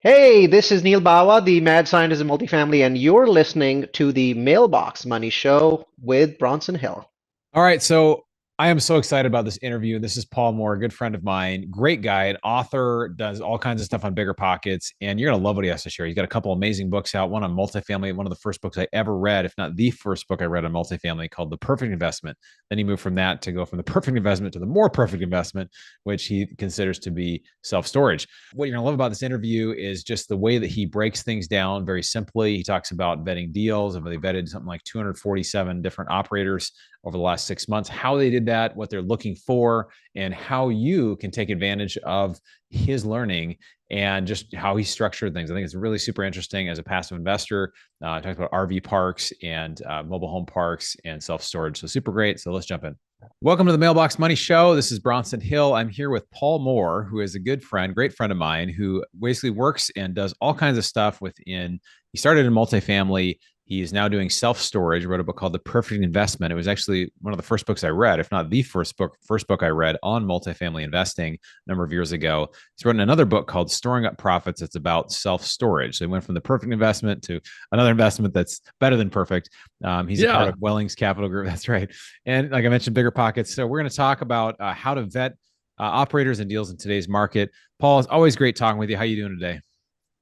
Hey, this is Neil Bawa, the mad scientist of multifamily, and you're listening to the Mailbox Money Show with Bronson Hill. All right, so I am so excited about this interview. This is Paul Moore, a good friend of mine, great guy, an author, does all kinds of stuff on BiggerPockets, and you're gonna love what he has to share. He's got a couple amazing books out, one on multifamily, one of the first books I ever read, if not the first book I read on multifamily, called The Perfect Investment. Then he moved from that to go from the perfect investment to the more perfect investment, which he considers to be self-storage. What you're gonna love about this interview is just the way that he breaks things down very simply. He talks about vetting deals, and they vetted something like 247 different operators over the last 6 months, how they did that, what they're looking for, and how you can take advantage of his learning and just how he structured things. I think it's really super interesting as a passive investor. I talked about RV parks and mobile home parks and self-storage. So super great. So let's jump in. Welcome to the Mailbox Money Show. This is Bronson Hill. I'm here with Paul Moore, who is a good friend, great friend of mine, who basically works and does all kinds of stuff within. He started in multifamily. He is now doing self-storage. Wrote a book called The Perfect Investment. It was actually one of the first books I read, if not the first book I read on multifamily investing a number of years ago. He's written another book called Storing Up Profits. It's about self-storage. So he went from the perfect investment to another investment that's better than perfect. He's a part Yeah, of Wellings Capital Group. That's right. And like I mentioned, BiggerPockets. So we're going to talk about how to vet operators and deals in today's market. Paul, it's always great talking with you. How you doing today?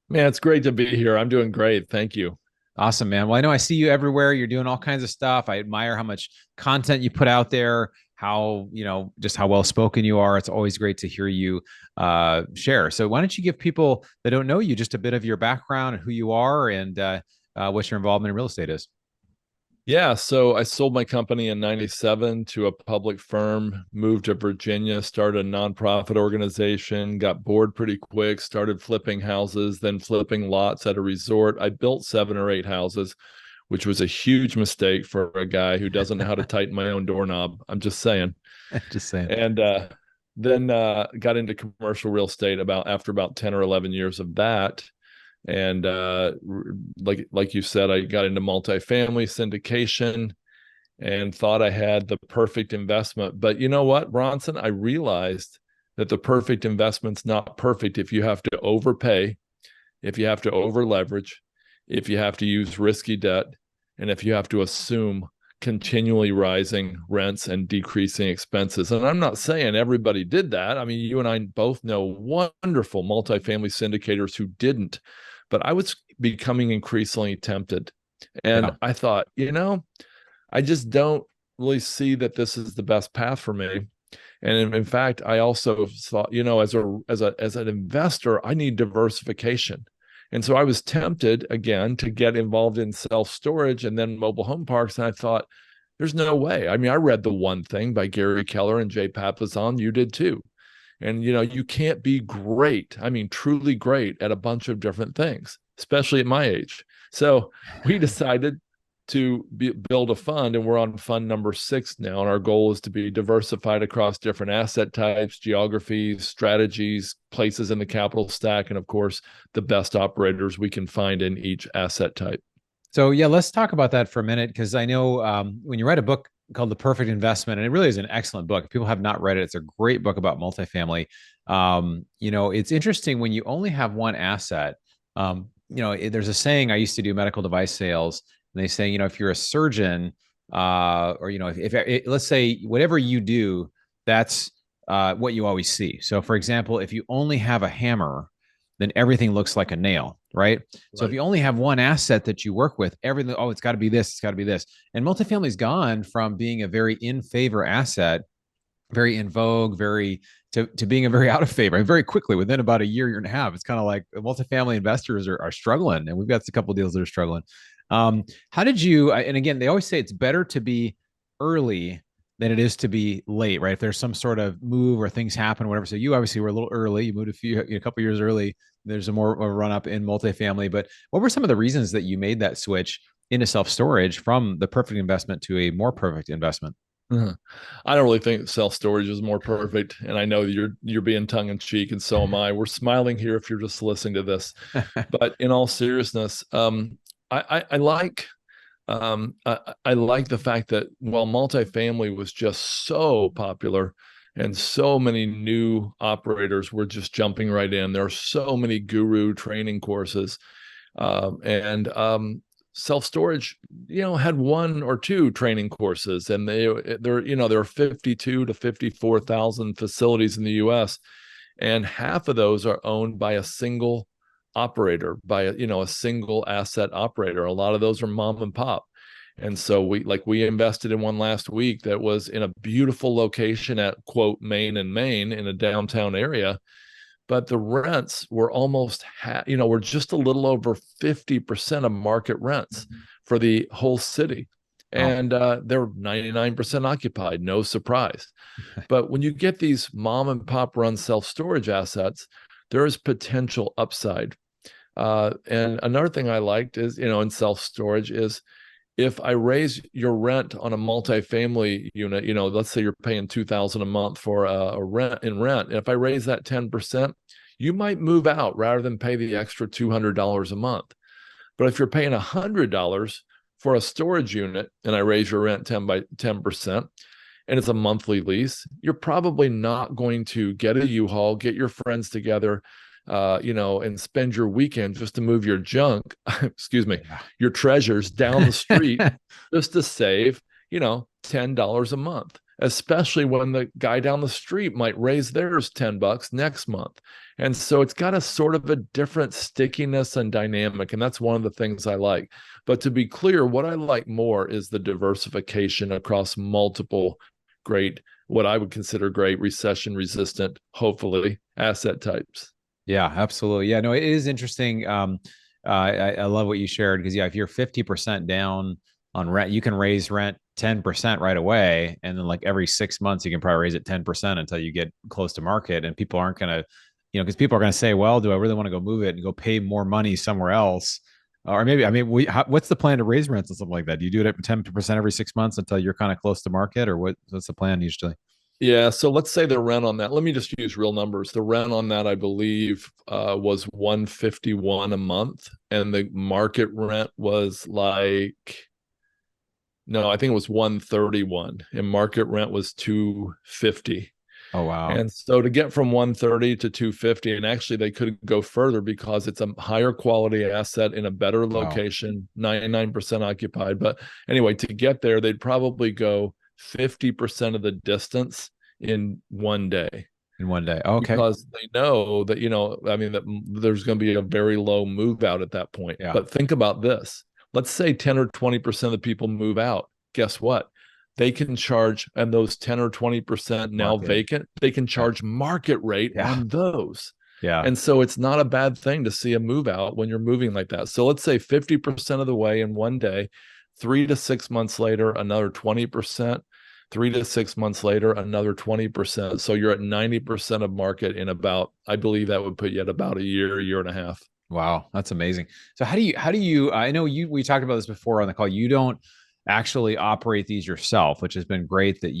man, it's great to be here. I'm doing great. Thank you. Awesome, man. Well, I know I see you everywhere. You're doing all kinds of stuff. I admire how much content you put out there, how, just how well spoken you are. It's always great to hear you share. So, why don't you give people that don't know you just a bit of your background and who you are and what your involvement in real estate is? Yeah, so I sold my company in 97 to a public firm, moved to Virginia, started a nonprofit organization, got bored pretty quick, started flipping houses, then flipping lots at a resort. I built 7 or 8 houses, which was a huge mistake for a guy who doesn't know how to tighten my own doorknob. I'm just saying. Just saying. And then got into commercial real estate after about 10 or 11 years of that. And like you said, I got into multifamily syndication and thought I had the perfect investment. But you know what, Bronson? I realized that the perfect investment's not perfect if you have to overpay, if you have to over leverage, if you have to use risky debt, and if you have to assume continually rising rents and decreasing expenses. And I'm not saying everybody did that. I mean, you and I both know wonderful multifamily syndicators who didn't, but I was becoming increasingly tempted. And Yeah. I thought, I just don't really see that this is the best path for me. And in fact, I also thought, as an investor, I need diversification. And so I was tempted again to get involved in self-storage and then mobile home parks. And I thought, there's no way. I mean, I read The One Thing by Gary Keller and Jay Papasan. You did too. And you can't be great, I mean truly great, at a bunch of different things, especially at my age. So we decided to build a fund, and we're on fund number 6 now, and our goal is to be diversified across different asset types, geographies, strategies, places in the capital stack, and of course the best operators we can find in each asset type. So yeah, let's talk about that for a minute because I know when you write a book called The Perfect Investment, and it really is an excellent book. If people have not read it, it's a great book about multifamily. It's interesting when you only have one asset. There's a saying I used to do medical device sales, and they say, if you're a surgeon, or if let's say whatever you do, that's what you always see. So, for example, if you only have a hammer, then everything looks like a nail, right? So if Right. you only have one asset that you work with, everything, oh, it's got to be this, it's got to be this. And multifamily's gone from being a very in favor asset, very in vogue, very to being a very out of favor. And very quickly, within about a year and a half, it's kind of like multifamily investors are struggling. And we've got a couple of deals that are struggling. How did you, and again, they always say it's better to be early than it is to be late, right? If there's some sort of move or things happen, whatever. So you obviously were a little early. You moved a couple years early. There's a more of a run up in multifamily. But what were some of the reasons that you made that switch into self storage from the perfect investment to a more perfect investment? Uh-huh. I don't really think self storage is more perfect, and I know you're being tongue in cheek, and so am I. We're smiling here if you're just listening to this, but in all seriousness, I like I like the fact that while multifamily was just so popular, And so many new operators were just jumping right in. There are so many guru training courses. And self-storage, had one or two training courses, and there are 52 to 54,000 facilities in the US, and half of those are owned by a single operator, by a single asset operator. A lot of those are mom and pop. And so we invested in one last week that was in a beautiful location at quote Main and Main in a downtown area, but the rents were almost were just a little over 50% of market rents for the whole city. And they're 99% occupied, no surprise. But when you get these mom and pop run self-storage assets, there is potential upside. And another thing I liked is, in self-storage is, if I raise your rent on a multifamily unit, let's say you're paying $2,000 a month for a rent. And if I raise that 10%, you might move out rather than pay the extra $200 a month. But if you're paying $100 for a storage unit and I raise your rent 10%, and it's a monthly lease, you're probably not going to get a U-Haul, get your friends together, and spend your weekend just to move your junk, excuse me, your treasures down the street just to save, $10 a month, especially when the guy down the street might raise theirs $10 next month. And so it's got a sort of a different stickiness and dynamic. And that's one of the things I like. But to be clear, what I like more is the diversification across multiple what I would consider great recession resistant, hopefully, asset types. Yeah, absolutely. Yeah, no, it is interesting. I love what you shared because if you're 50% down on rent, you can raise rent 10% right away, and then like every 6 months you can probably raise it 10% until you get close to market. And people aren't gonna, because people are gonna say, well, do I really want to go move it and go pay more money somewhere else? Or maybe, what's the plan to raise rents and something like that? Do you do it at 10% every 6 months until you're kind of close to market, or what's the plan usually? Yeah, so let's say the rent on that. Let me just use real numbers. The rent on that, I believe, was $151 a month, and the market rent was I think it was $131, and market rent was $250. Oh, wow. And so to get from 130 to 250, and actually they could go further because it's a higher quality asset in a better location, 99% occupied. But anyway, to get there, they'd probably go 50% of the distance in one day. In one day. Okay. Because they know that, that there's going to be a very low move out at that point. Yeah. But think about this. Let's say 10 or 20% of the people move out. Guess what? They can charge, and those 10 or 20% now vacant, they can charge market rate on those. Yeah. And so it's not a bad thing to see a move out when you're moving like that. So let's say 50% of the way in one day, 3 to 6 months later, another 20%, 3 to 6 months later, another 20%. So you're at 90% of market in about, I believe that would put you at about a year and a half. Wow. That's amazing. So how do you, I know we talked about this before on the call. You don't actually operate these yourself, which has been great that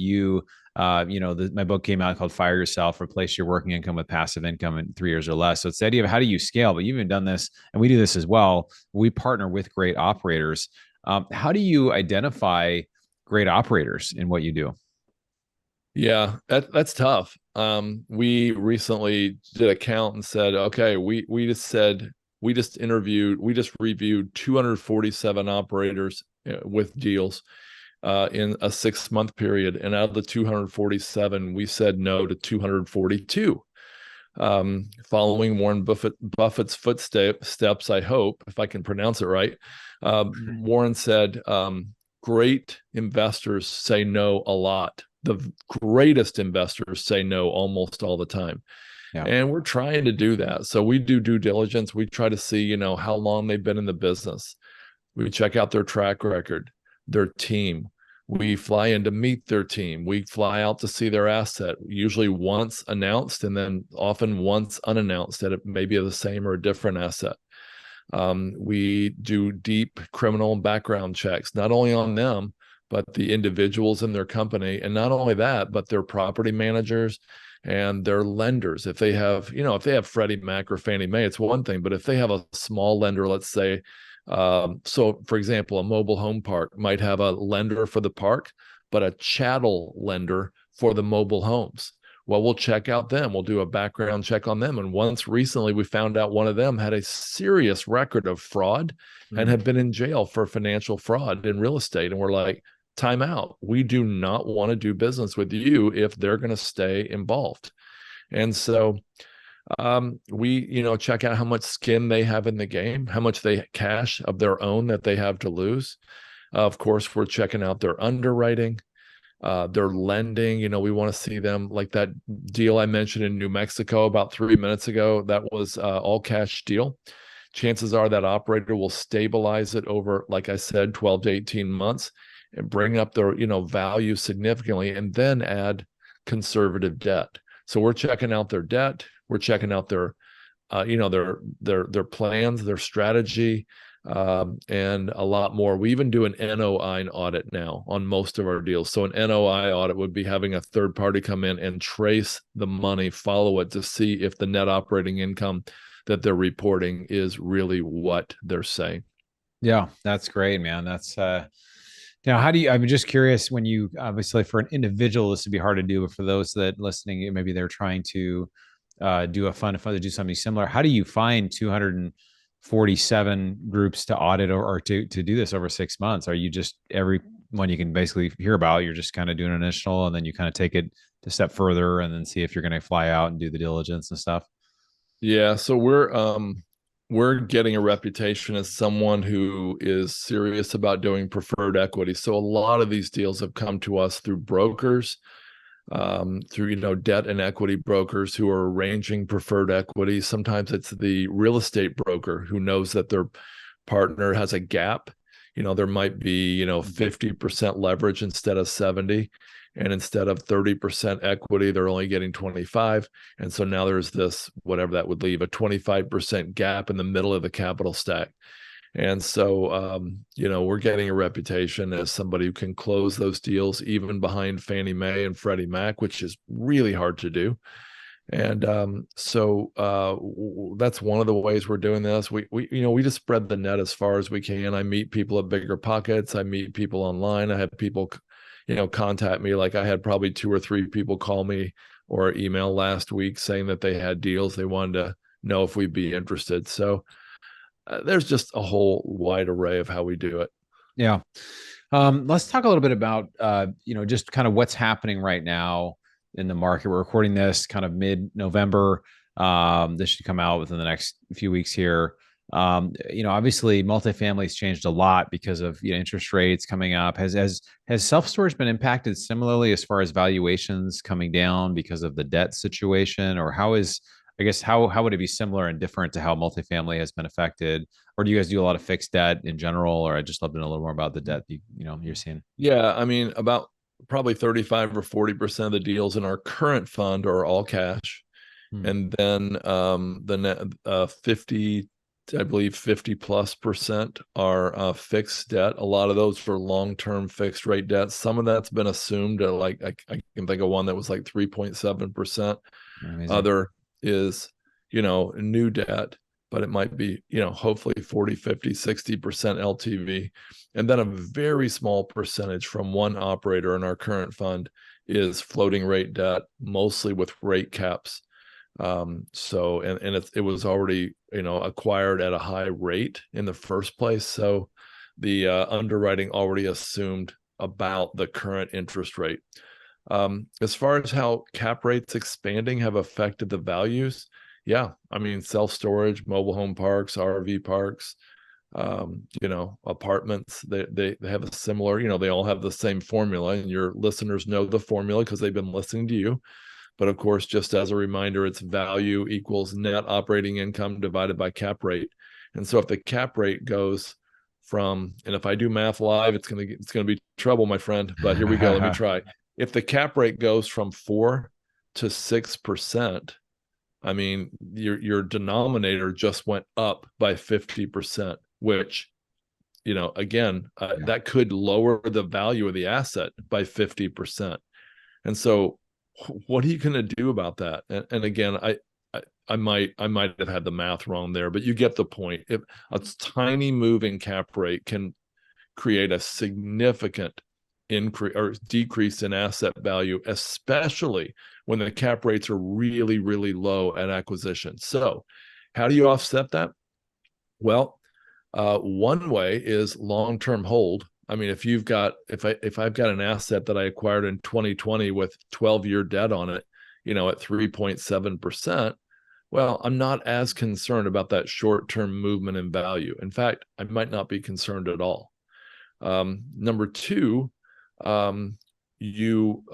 my book came out called Fire Yourself, Replace Your Working Income with Passive Income in 3 years or less. So it's the idea of how do you scale, but you've even done this, and we do this as well. We partner with great operators. How do you identify great operators in what you do? Yeah, that's tough. We recently did a count and said, okay, we just reviewed 247 operators with deals in a 6-month period. And out of the 247, we said no to 242. Following Warren Buffett's footsteps, I hope, if I can pronounce it right. Warren said, great investors say no a lot. The greatest investors say no almost all the time. Yeah. And we're trying to do that. So we do due diligence. We try to see, how long they've been in the business. We check out their track record, their team. We fly in to meet their team. We fly out to see their asset, usually once announced and then often once unannounced at maybe the same or a different asset. We do deep criminal and background checks, not only on them, but the individuals in their company. And not only that, but their property managers and their lenders. If they have, if they have Freddie Mac or Fannie Mae, it's one thing. But if they have a small lender, let's say, so for example, a mobile home park might have a lender for the park, but a chattel lender for the mobile homes. Well, we'll check out them. We'll do a background check on them. And once recently, we found out one of them had a serious record of fraud and had been in jail for financial fraud in real estate. And we're like, time out. We do not want to do business with you if they're going to stay involved. And so we, check out how much skin they have in the game, how much they cash of their own that they have to lose. Of course, we're checking out their underwriting, their lending. We want to see them, like that deal I mentioned in New Mexico about 3 minutes ago. That was all cash deal. Chances are that operator will stabilize it over, like I said, 12 to 18 months and bring up their, value significantly, and then add conservative debt. So we're checking out their debt. We're checking out their, their plans, their strategy, and a lot more. We even do an NOI audit now on most of our deals. So an NOI audit would be having a third party come in and trace the money, follow it to see if the net operating income that they're reporting is really what they're saying. Yeah, that's great, man. That's now, I'm just curious, when you, obviously for an individual, this would be hard to do, but for those that listening, maybe they're trying to do a fund to do something similar. How do you find 247 groups to audit or to do this over 6 months? Are you just, every one you can basically hear about, you're just kind of doing an initial, and then you kind of take it a step further and then see if you're going to fly out and do the diligence and stuff? Yeah, so we're getting a reputation as someone who is serious about doing preferred equity. So a lot of these deals have come to us through brokers, through debt and equity brokers who are arranging preferred equity. Sometimes it's the real estate broker who knows that their partner has a gap. There might be 50% leverage instead of 70, and instead of 30% equity, they're only getting 25. And so now there's this, whatever that would leave, a 25% gap in the middle of the capital stack. And so, we're getting a reputation as somebody who can close those deals even behind Fannie Mae and Freddie Mac, which is really hard to do. And so that's one of the ways we're doing this. We just spread the net as far as we can. I meet people at BiggerPockets. I meet people online. I have people, contact me. Like I had probably 2 or 3 people call me or email last week saying that they had deals. They wanted to know if we'd be interested. So there's just a whole wide array of how we do it. Yeah. Let's talk a little bit about, just kind of what's happening right now in the market. We're recording this kind of mid-November. This should come out within the next few weeks here. Obviously multifamily has changed a lot because of interest rates coming up. Has self-storage been impacted similarly as far as valuations coming down because of the debt situation, or how would it be similar and different to how multifamily has been affected? Or do you guys do a lot of fixed debt in general? Or I'd just love to know a little more about the debt you're seeing. Yeah, I mean, about probably 35 or 40% of the deals in our current fund are all cash. And then the net 50, I believe 50+% are fixed debt. A lot of those for long-term fixed rate debt. Some of that's been assumed at I can think of one that was like 3.7%. Other is, new debt, but it might be, hopefully 40, 50, 60% LTV. And then a very small percentage from one operator in our current fund is floating rate debt, mostly with rate caps. So it was already, acquired at a high rate in the first place. So the underwriting already assumed about the current interest rate. As far as how cap rates expanding have affected the values, yeah, I mean, self-storage, mobile home parks, RV parks, apartments, they have a similar, they all have the same formula, and your listeners know the formula because they've been listening to you. But of course, just as a reminder, it's value equals net operating income divided by cap rate. And so if the cap rate goes from, and if I do math live, it's going to be trouble, my friend, but here we go. Let me try. If the cap rate goes from 4 to 6%, I mean, your denominator just went up by 50%, which, again, that could lower the value of the asset by 50%. And so what are you going to do about that? And again, I might have had the math wrong there, but you get the point. If a tiny move in cap rate can create a significant increase or decrease in asset value, especially when the cap rates are really, really low at acquisition. So how do you offset that? Well, one way is long-term hold. I mean, if I've got an asset that I acquired in 2020 with 12-year debt on it, at 3.7%, well, I'm not as concerned about that short-term movement in value. In fact, I might not be concerned at all. Number two, you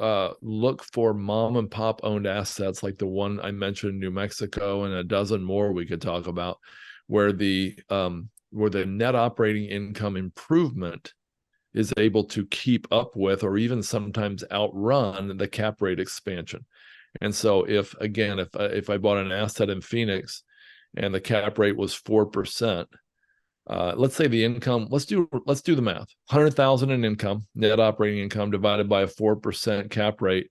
look for mom and pop owned assets like the one I mentioned in New Mexico, and a dozen more we could talk about, where the net operating income improvement is able to keep up with or even sometimes outrun the cap rate expansion. And so if I bought an asset in Phoenix and the cap rate was 4%, let's say the income, let's do the math. 100,000 in income, net operating income divided by a 4% cap rate.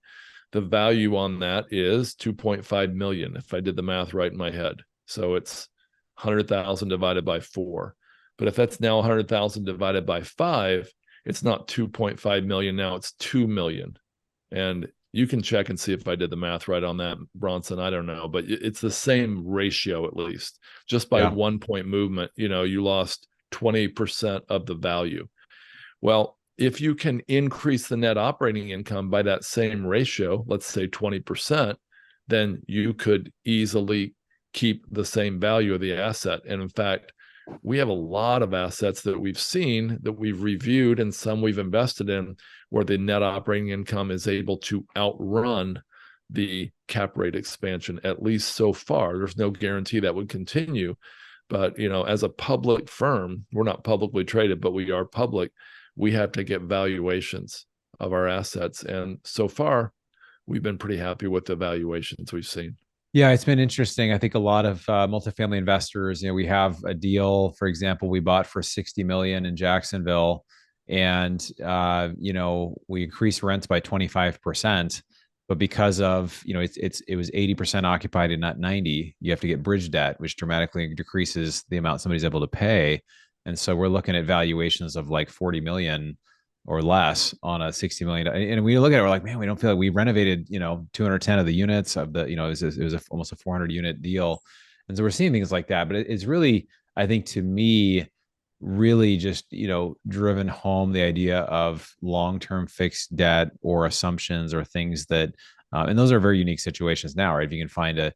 The value on that is 2.5 million, if I did the math right in my head. So it's 100,000 divided by 4. But if that's now 100,000 divided by 5, it's not 2.5 million now, it's 2 million. And you can check and see if I did the math right on that, Bronson. I don't know, but it's the same ratio, at least. Just by 1 point movement, you lost 20% of the value. Well, if you can increase the net operating income by that same ratio, let's say 20%, then you could easily keep the same value of the asset. And in fact, we have a lot of assets that we've seen, that we've reviewed, and some we've invested in, where the net operating income is able to outrun the cap rate expansion, at least so far. There's no guarantee that would continue. But, as a public firm, we're not publicly traded, but we are public. We have to get valuations of our assets. And so far, we've been pretty happy with the valuations we've seen. Yeah, it's been interesting. I think a lot of multifamily investors, we have a deal, for example, we bought for 60 million in Jacksonville, and we increased rents by 25%, but because of, it was 80% occupied and not 90, you have to get bridge debt, which dramatically decreases the amount somebody's able to pay. And so we're looking at valuations of like 40 million or less on a 60 million. And we look at it, we're like, man, we don't feel like we renovated, 210 of the units of the, it was almost a 400 unit deal. And so we're seeing things like that, but it's really, I think to me, really just, driven home the idea of long-term fixed debt or assumptions or things that, and those are very unique situations now, right? If you can find a,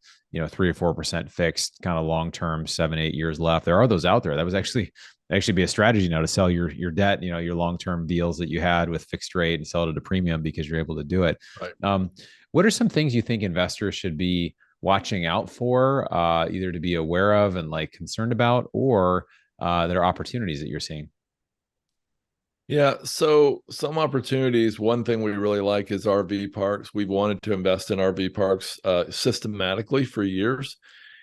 3 or 4% fixed kind of long-term 7-8 years left, there are those out there. That was actually be a strategy now to sell your debt, your long-term deals that you had with fixed rate and sell it at a premium because you're able to do it. Right. What are some things you think investors should be watching out for, either to be aware of and like concerned about, or that are opportunities that you're seeing? Yeah, so some opportunities. One thing we really like is RV parks. We've wanted to invest in RV parks systematically for years,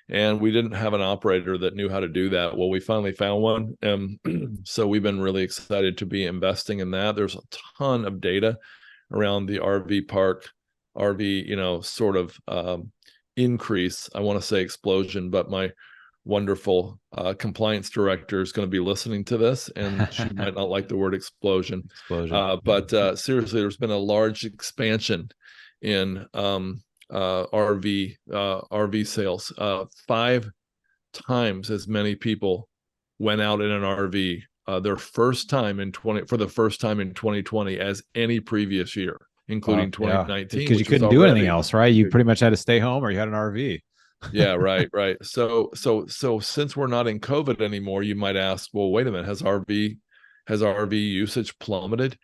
and we didn't have an operator that knew how to do that. Well, we finally found one. So we've been really excited to be investing in that. There's a ton of data around the RV park, sort of increase. I want to say explosion, but my wonderful compliance director is going to be listening to this, and she might not like the word explosion. But seriously, there's been a large expansion in RV sales. 5 times as many people went out in an RV for the first time in 2020 as any previous year, including 2019, because you couldn't do anything else, right? You pretty much had to stay home, or you had an RV. Yeah, right. So since we're not in COVID anymore, you might ask, well, wait a minute, has RV usage plummeted?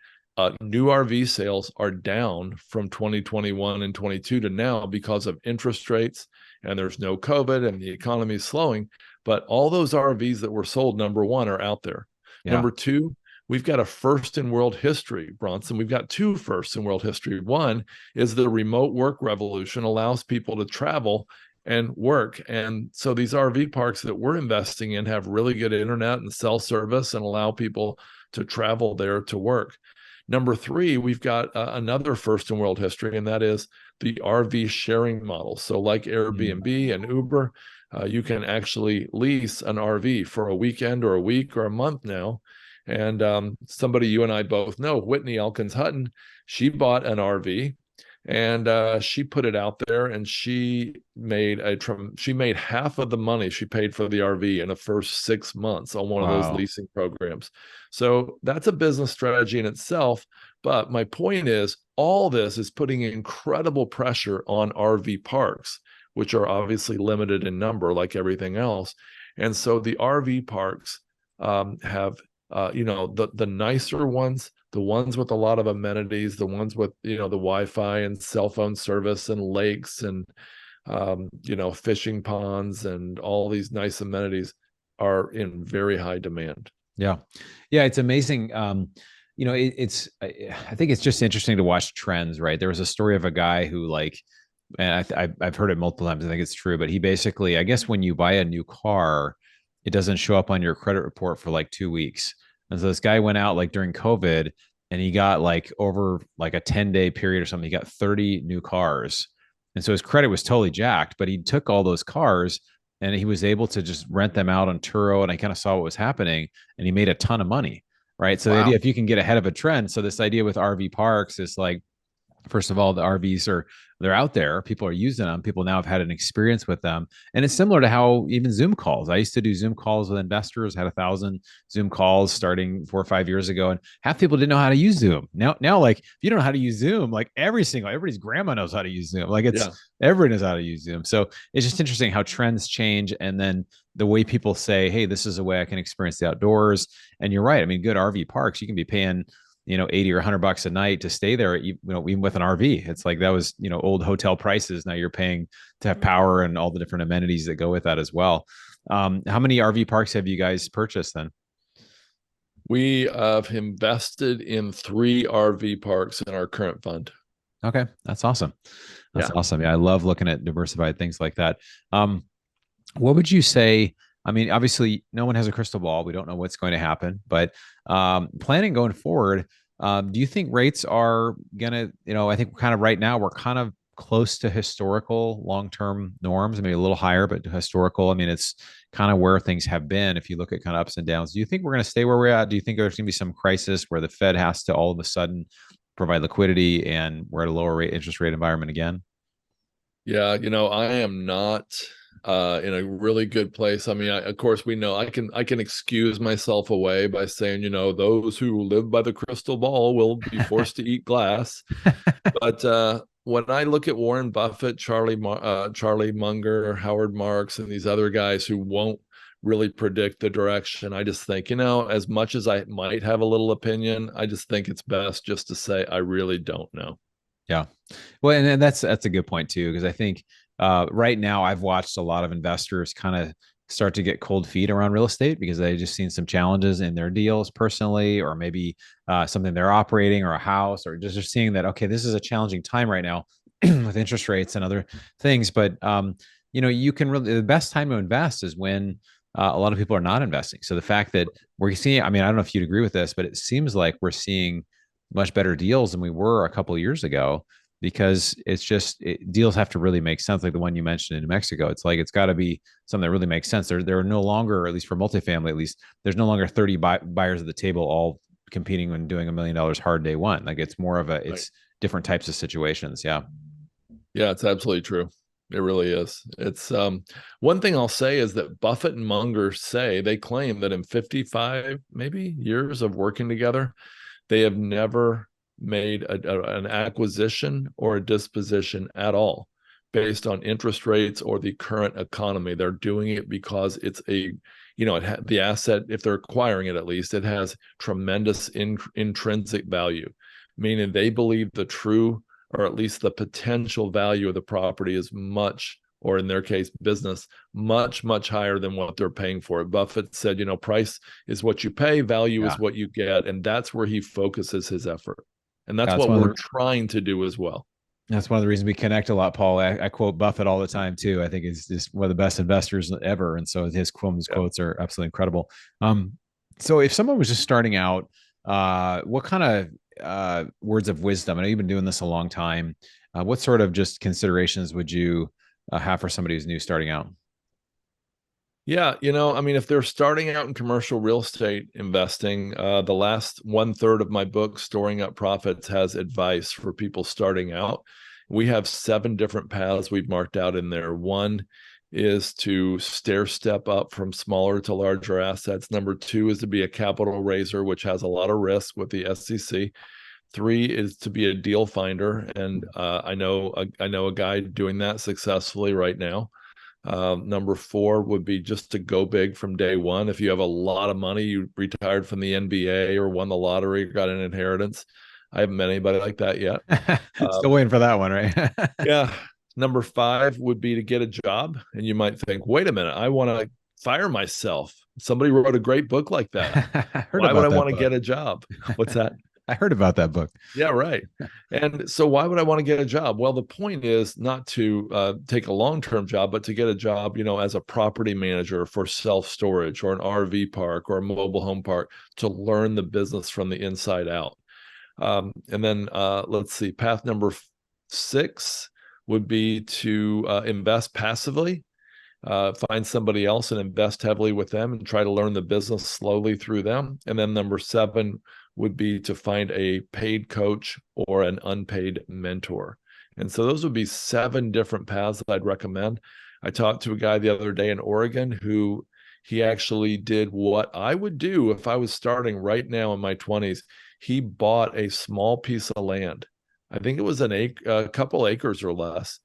New RV sales are down from 2021 and 22 to now because of interest rates, and there's no COVID and the economy is slowing. But all those RVs that were sold, number one, are out there. Yeah. Number two, we've got a first in world history, Bronson. We've got 2 firsts in world history. One is the remote work revolution allows people to travel and work. And so these RV parks that we're investing in have really good internet and cell service and allow people to travel there to work. Number 3, we've got another first in world history, and that is the RV sharing model. So like Airbnb and Uber, you can actually lease an RV for a weekend or a week or a month now. And somebody you and I both know, Whitney Elkins Hutton, she bought an RV and she put it out there, and she made half of the money she paid for the RV in the first 6 months on one of those Wow. leasing programs. So that's a business strategy in itself. But my point is, all this is putting incredible pressure on RV parks, which are obviously limited in number, like everything else. And so the RV parks have the nicer ones, the ones with a lot of amenities, the ones with the Wi-Fi and cell phone service and lakes and fishing ponds and all these nice amenities are in very high demand. Yeah. Yeah. It's amazing. I think it's just interesting to watch trends, right? There was a story of a guy who and I've heard it multiple times. I think it's true, but he basically, I guess when you buy a new car, it doesn't show up on your credit report for like 2 weeks. And so this guy went out like during COVID and he got like over like a 10-day period or something, he got 30 new cars. And so his credit was totally jacked, but he took all those cars and he was able to just rent them out on Turo. And I kind of saw what was happening and he made a ton of money. Right. So the idea, Wow. if you can get ahead of a trend. So this idea with RV parks is like, first of all, the RVs they're out there. People are using them. People now have had an experience with them. And it's similar to how even Zoom calls. I used to do Zoom calls with investors, had 1,000 Zoom calls starting 4 or 5 years ago. And half people didn't know how to use Zoom. Now, like if you don't know how to use Zoom, like everybody's grandma knows how to use Zoom. Like Yeah. everyone knows how to use Zoom. So it's just interesting how trends change. And then the way people say, hey, this is a way I can experience the outdoors. And you're right. I mean, good RV parks, you can be paying 80 or $100 a night to stay there, even with an RV. It's like that was, old hotel prices. Now you're paying to have power and all the different amenities that go with that as well. How many RV parks have you guys purchased then? We have invested in 3 RV parks in our current fund. Okay. That's awesome. That's Yeah. awesome. Yeah. I love looking at diversified things like that. What would you say? I mean, obviously, no one has a crystal ball. We don't know what's going to happen, but planning going forward, do you think rates are going to, I think kind of right now we're kind of close to historical long-term norms, maybe a little higher, but historical. I mean, it's kind of where things have been. If you look at kind of ups and downs, do you think we're going to stay where we're at? Do you think there's going to be some crisis where the Fed has to all of a sudden provide liquidity and we're at a lower rate interest rate environment again? Yeah, I am not in a really good place. I mean, of course, we know I can excuse myself away by saying, those who live by the crystal ball will be forced to eat glass. But when I look at Warren Buffett, Charlie Munger, Howard Marks, and these other guys who won't really predict the direction, I just think, as much as I might have a little opinion, I just think it's best just to say I really don't know. Yeah. Well, and that's a good point too, because I think right now I've watched a lot of investors kind of start to get cold feet around real estate because they just seen some challenges in their deals personally, or maybe something they're operating or a house, or just seeing that, okay, this is a challenging time right now with interest rates and other things. But, you can really, the best time to invest is when a lot of people are not investing. So the fact that we're seeing, I mean, I don't know if you'd agree with this, but it seems like we're seeing much better deals than we were a couple of years ago because deals have to really make sense. Like the one you mentioned in New Mexico, it's like it's got to be something that really makes sense. There are no longer, at least for multifamily, at least there's no longer 30 buyers at the table all competing and doing $1 million hard day one. Like it's more of it's different types of situations. Yeah. Yeah, it's absolutely true. It really is. It's one thing I'll say is that Buffett and Munger they claim that in 55 maybe years of working together, they have never made an acquisition or a disposition at all based on interest rates or the current economy. They're doing it because it's the asset, if they're acquiring it, at least it has tremendous intrinsic value, meaning they believe the true, or at least the potential value of the property is much, or in their case, business, much, much higher than what they're paying for it. Buffett said, price is what you pay, value is what you get. And that's where he focuses his effort. And that's what we're trying to do as well. That's one of the reasons we connect a lot, Paul. I quote Buffett all the time too. I think he's just one of the best investors ever. And so his quotes are absolutely incredible. So if someone was just starting out, what kind of words of wisdom? I know you've been doing this a long time. What sort of just considerations would you have for somebody who's new starting out? Yeah, I mean, if they're starting out in commercial real estate investing, the last 1/3 of my book, Storing Up Profits, has advice for people starting out. We have 7 different paths we've marked out in there. One is to stair step up from smaller to larger assets. Number 2 is to be a capital raiser, which has a lot of risk with the SEC. 3 is to be a deal finder, and I know a guy doing that successfully right now. Number 4 would be just to go big from day one. If you have a lot of money, you retired from the NBA or won the lottery, or got an inheritance. I haven't met anybody like that yet. Still waiting for that one, right? Yeah. Number 5 would be to get a job. And you might think, wait a minute, I want to fire myself. Somebody wrote a great book like that. I heard Why would about I that want to book. get a job? What's that? I heard about that book. Yeah, right. And so why would I want to get a job? Well, the point is not to take a long-term job, but to get a job, as a property manager for self-storage or an RV park or a mobile home park, to learn the business from the inside out. And then let's see, path number 6 would be to invest passively. Find somebody else and invest heavily with them and try to learn the business slowly through them. And then number 7 would be to find a paid coach or an unpaid mentor. And so those would be 7 different paths that I'd recommend. I talked to a guy the other day in Oregon who he actually did what I would do if I was starting right now in my 20s. He bought a small piece of land. I think it was a couple acres or less,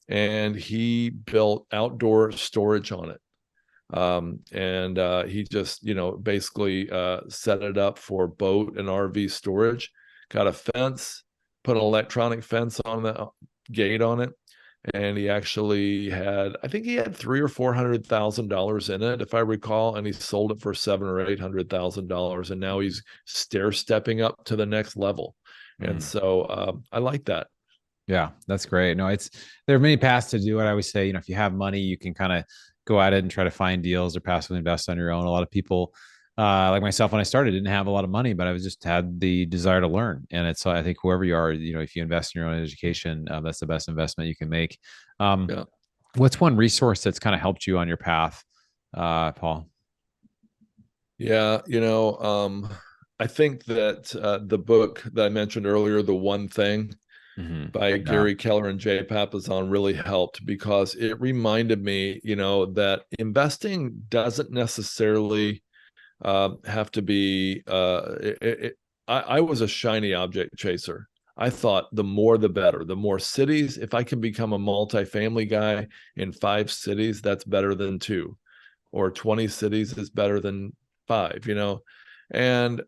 and he built outdoor storage on it. And he just, basically set it up for boat and RV storage, got a fence, put an electronic fence on the gate on it. And he actually I think he had $300,000 or $400,000 in it, if I recall, and he sold it for $700,000 or $800,000. And now he's stair stepping up to the next level. And so I like that. Yeah, that's great. No, there are many paths to do it. I always say, if you have money, you can kind of go at it and try to find deals or passively invest on your own. A lot of people, like myself, when I started, didn't have a lot of money, but I was just had the desire to learn. And I think whoever you are, if you invest in your own education, that's the best investment you can make. Yeah. What's one resource that's kind of helped you on your path, Paul? Yeah, I think that the book that I mentioned earlier, The One Thing, by Gary Keller and Jay Papasan, really helped, because it reminded me, that investing doesn't necessarily have to be. I was a shiny object chaser. I thought the more the better. The more cities, if I can become a multifamily guy in 5 cities, that's better than 2, or 20 cities is better than 5. And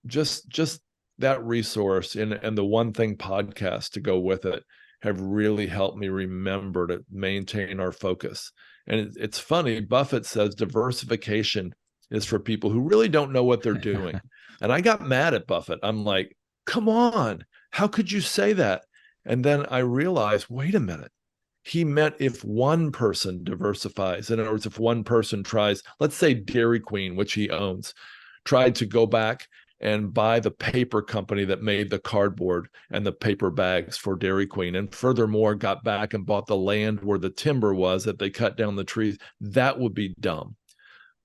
just that resource and the One Thing podcast to go with it have really helped me remember to maintain our focus. And it's funny, Buffett says diversification is for people who really don't know what they're doing. And I got mad at Buffett. I'm like, come on, how could you say that? And then I realized, wait a minute. He meant if one person diversifies. In other words, if one person tries, let's say Dairy Queen, which he owns, tried to go back and buy the paper company that made the cardboard and the paper bags for Dairy Queen, and furthermore got back and bought the land where the timber was that they cut down the trees, that would be dumb.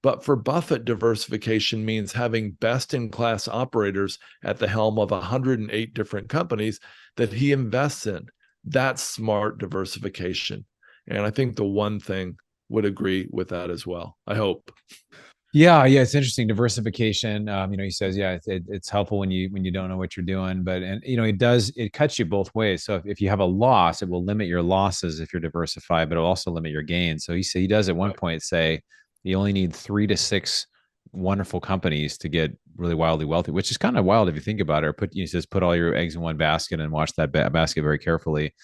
But for Buffett, diversification means having best-in-class operators at the helm of 108 different companies that he invests in. That's smart diversification. And I think The One Thing would agree with that as well. I hope. Yeah, it's interesting, diversification. He says, yeah, it's helpful when you don't know what you're doing, but it cuts you both ways. So if you have a loss, it will limit your losses if you're diversified, but it'll also limit your gains. So he does at one point say you only need 3 to 6 wonderful companies to get really wildly wealthy, which is kind of wild if you think about it. Or he says put all your eggs in one basket and watch that basket very carefully.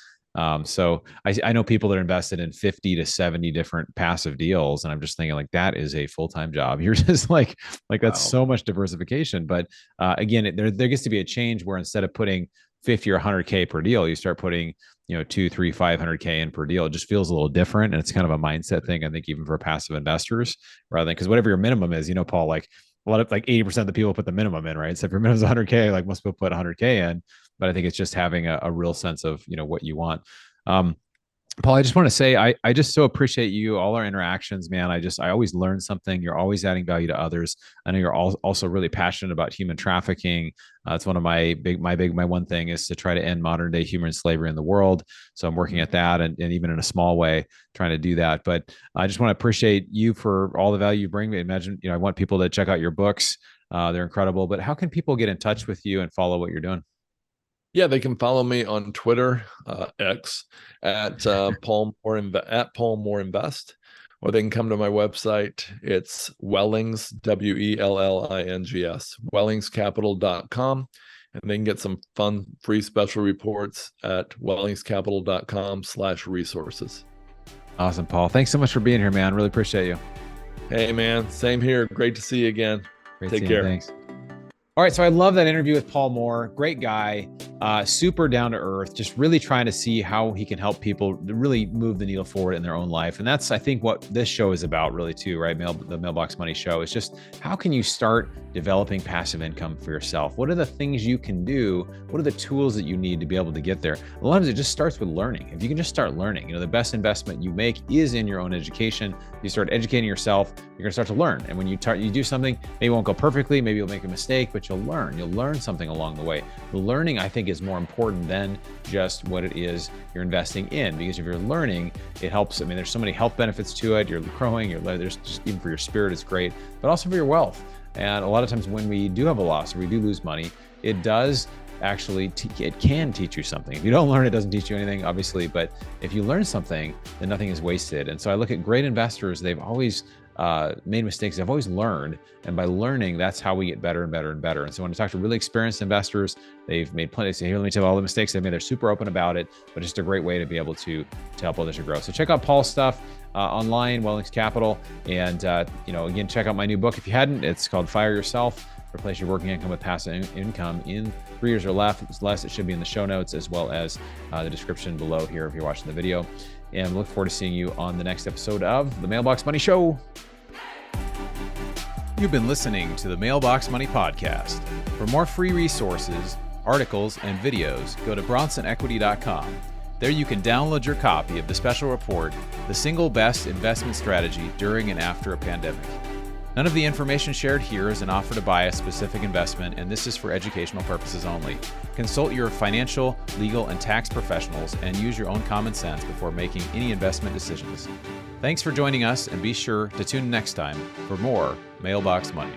So I know people that are invested in 50 to 70 different passive deals. And I'm just thinking like, that is a full-time job. You're just like that's so much diversification. But again, there gets to be a change where instead of putting 50 or 100K per deal, you start putting, 2, 3, 500K in per deal. It just feels a little different. And it's kind of a mindset thing, I think, even for passive investors, rather than, because whatever your minimum is, Paul, like a lot of 80% of the people put the minimum in, right? So if your minimum is 100K, like most people put 100K in. But I think it's just having a real sense of, what you want. Paul, I just want to say I just so appreciate you, all our interactions, man. I always learn something. You're always adding value to others. I know you're also really passionate about human trafficking. It's one of my one thing is to try to end modern day human slavery in the world. So I'm working at that, and even in a small way, trying to do that. But I just want to appreciate you for all the value you bring me. Imagine, I want people to check out your books. They're incredible. But how can people get in touch with you and follow what you're doing? Yeah, they can follow me on Twitter, X, at Paul Moore Invest, or they can come to my website. It's Wellings, Wellings, wellingscapital.com, and they can get some fun free special reports at wellingscapital.com/resources. Awesome, Paul. Thanks so much for being here, man. Really appreciate you. Hey, man. Same here. Great to see you again. Take care. Thanks. All right, so I love that interview with Paul Moore. Great guy, super down to earth, just really trying to see how he can help people really move the needle forward in their own life. And that's, I think, what this show is about really too, right? The Mailbox Money Show is just how can you start developing passive income for yourself? What are the things you can do? What are the tools that you need to be able to get there? A lot of times it just starts with learning. If you can just start learning, the best investment you make is in your own education. You start educating yourself, you're gonna start to learn. And when you do something, maybe it won't go perfectly, maybe you'll make a mistake, but you'll learn something along the way. The learning, I think, is more important than just what it is you're investing in, because if you're learning, it helps. I mean, there's so many health benefits to it. You're growing, there's just, even for your spirit, it's great, but also for your wealth. And a lot of times when we do have a loss or we do lose money, it does actually, it can teach you something. If you don't learn, it doesn't teach you anything, obviously, but if you learn something, then nothing is wasted. And so I look at great investors, they've always made mistakes. I've always learned. And by learning, that's how we get better and better and better. And so when I talk to really experienced investors, they've made plenty. They say, here, let me tell you all the mistakes they've made. They're super open about it, but it's just a great way to be able to help others to grow. So check out Paul's stuff online, Wellings Capital. And, again, check out my new book. If you hadn't, it's called Fire Yourself, Replace Your Working Income with Passive Income in 3 years or less. It should be in the show notes as well as the description below here if you're watching the video. And look forward to seeing you on the next episode of the Mailbox Money Show. You've been listening to the Mailbox Money Podcast. For more free resources, articles, and videos, go to BronsonEquity.com. There you can download your copy of the special report, The Single Best Investment Strategy During and After a Pandemic. None of the information shared here is an offer to buy a specific investment, and this is for educational purposes only. Consult your financial, legal, and tax professionals and use your own common sense before making any investment decisions. Thanks for joining us, and be sure to tune in next time for more Mailbox Money.